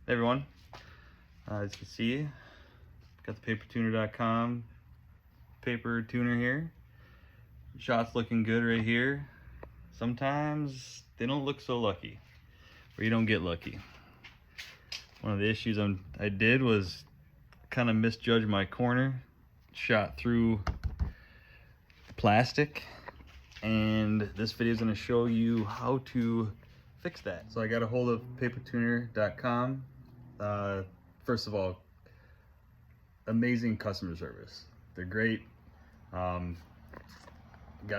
Hey everyone, as you can see, got the papertuner.com paper tuner here. Shot's looking good right here. Sometimes they don't look so lucky, or you don't get lucky. One of the issues I did was kind of misjudge my corner, shot through the plastic, and this video is going to show you how to fix that. So I got a hold of papertuner.com. First of all, amazing customer service. They're great. Got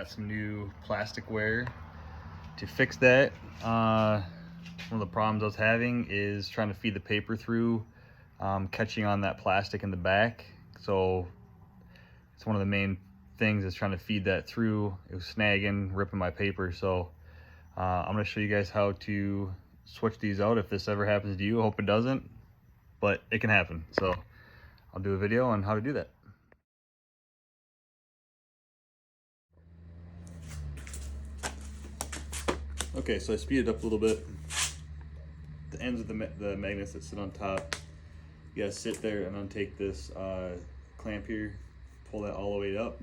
some new plasticware to fix that. One of the problems I was having is trying to feed the paper through, catching on that plastic in the back. So it's one of the main things is trying to feed that through. It was snagging, ripping my paper. So I'm going to show you guys how to switch these out if this ever happens to you. I hope it doesn't, but it can happen. So I'll do a video on how to do that. Okay, so I speed it up a little bit. The ends of the magnets that sit on top, you gotta sit there and untake this clamp here, pull that all the way up.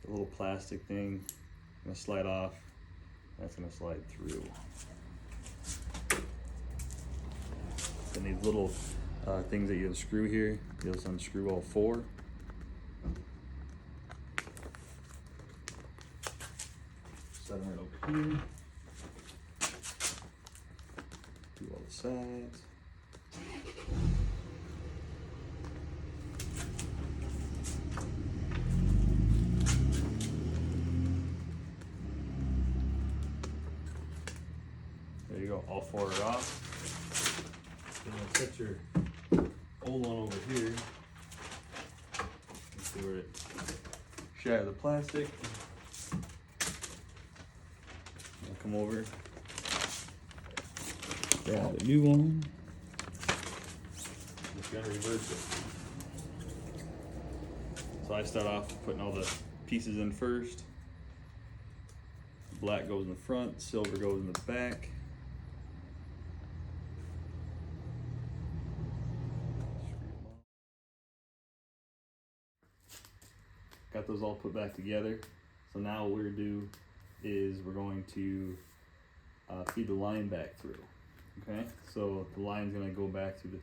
The little plastic thing gonna slide off, that's gonna slide through. Then these little things that you unscrew here, you just unscrew all four. Set them right over here. Do all the sides. There you go, all four are off. Then you'll set your old one over here. See where it shattered the plastic. I'll come over, grab the new one. Just gotta reverse it. So I start off putting all the pieces in first. Black goes in the front, silver goes in the back. Got those all put back together. So now what we're gonna do is we're going to feed the line back through. Okay, so the line's gonna go back through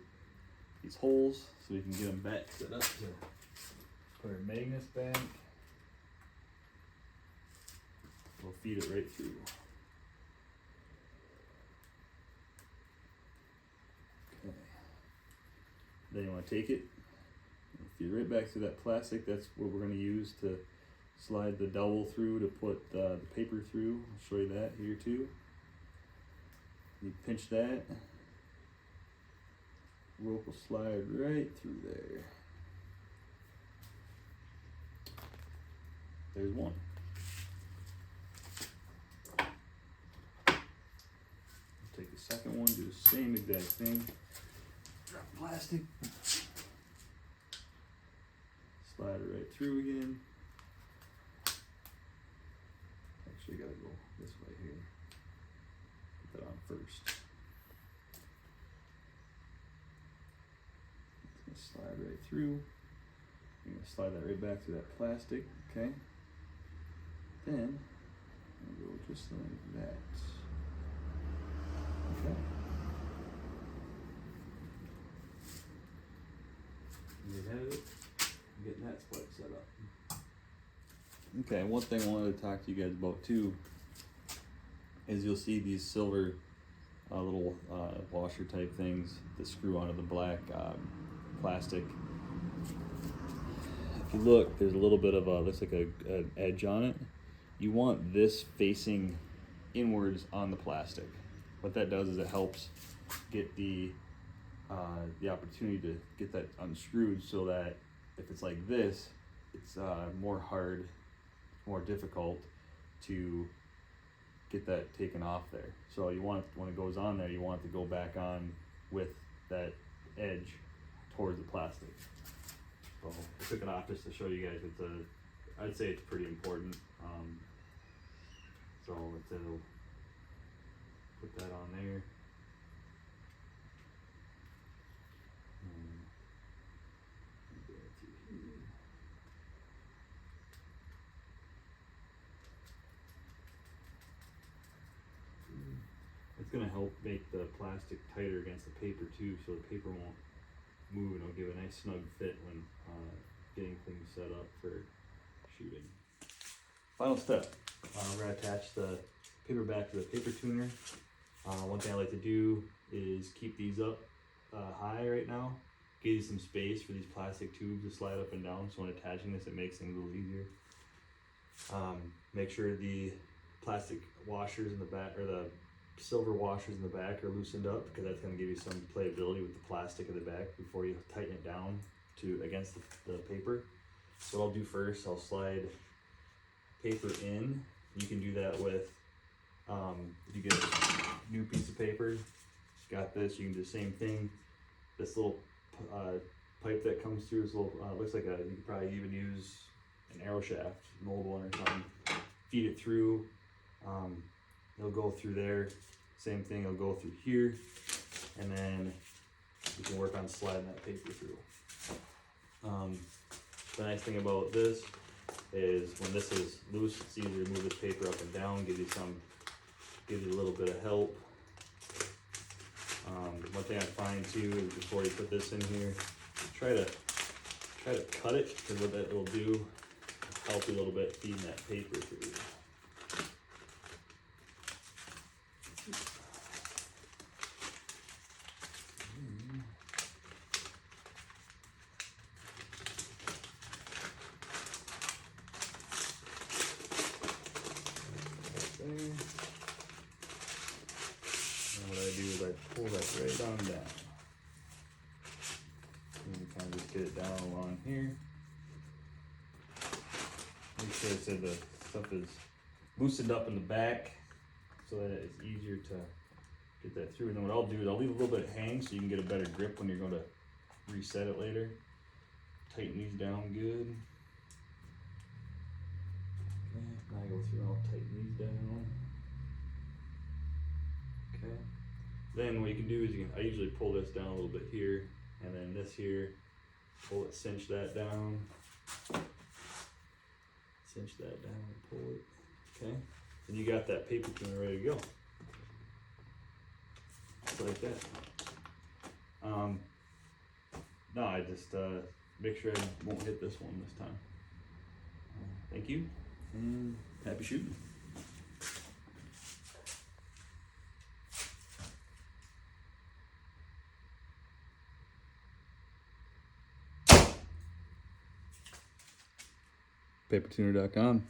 these holes so we can get them back set up to put our magnets back. We'll feed it right through. Okay. Then you want to take it, feed it right back through that plastic. That's what we're going to use to slide the dowel through to put the paper through. I'll show you that here too. You pinch that, rope will slide right through there. There's one. Take the second one, do the same exact thing. Drop plastic. Slide it right through again. Actually, gotta go this way here. Put that on first. It's gonna slide right through. You're gonna slide that right back to that plastic, okay? Then, I'm gonna go just like that. Okay. You have it. Getting that split set up. Okay, one thing I wanted to talk to you guys about too is you'll see these silver little washer type things that screw onto the black plastic. If you look, there's a little bit of looks like an edge on it. You want this facing inwards on the plastic. What that does is it helps get the opportunity to get that unscrewed, so that if it's like this, it's more hard, more difficult to get that taken off there. So you want, when it goes on there, you want it to go back on with that edge towards the plastic. So I took it off just to show you guys. I'd say it's pretty important. So it'll put that on there. gonna help make the plastic tighter against the paper too, so the paper won't move, and it'll give a nice snug fit when getting things set up for shooting. Final step, we're gonna attach the paper back to the paper tuner. One thing I like to do is keep these up high right now, give you some space for these plastic tubes to slide up and down, so when attaching this it makes things a little easier. Make sure the plastic washers in the back, or the silver washers in the back, are loosened up, because that's going to give you some playability with the plastic of the back before you tighten it down to against the paper. So what I'll do first, I'll slide paper in. You can do that with, if you get a new piece of paper, got this, you can do the same thing. This little pipe that comes through, this little, looks like you could probably even use an arrow shaft, an old one or something. Feed it through, it'll go through there. Same thing, it'll go through here, and then you can work on sliding that paper through. The nice thing about this is when this is loose, it's easier to move this paper up and down, give you a little bit of help. One thing I find too is before you put this in here, try to cut it, because what that will do is help you a little bit feeding that paper through. And what I do is I pull that right on down. And you kind of just get it down along here. Make sure the stuff is loosened up in the back so that it's easier to get that through. And then what I'll do is I'll leave a little bit hang so you can get a better grip when you're going to reset it later. Tighten these down good. Okay, now I go through and I'll tighten these down. Okay. Then what you can do is I usually pull this down a little bit here, and then this here, pull it, cinch that down. Cinch that down and pull it. Okay. And you got that paper tuner ready to go. Just like that. No, I just make sure I won't hit this one this time. Thank you, and happy shooting. Papertuner.com.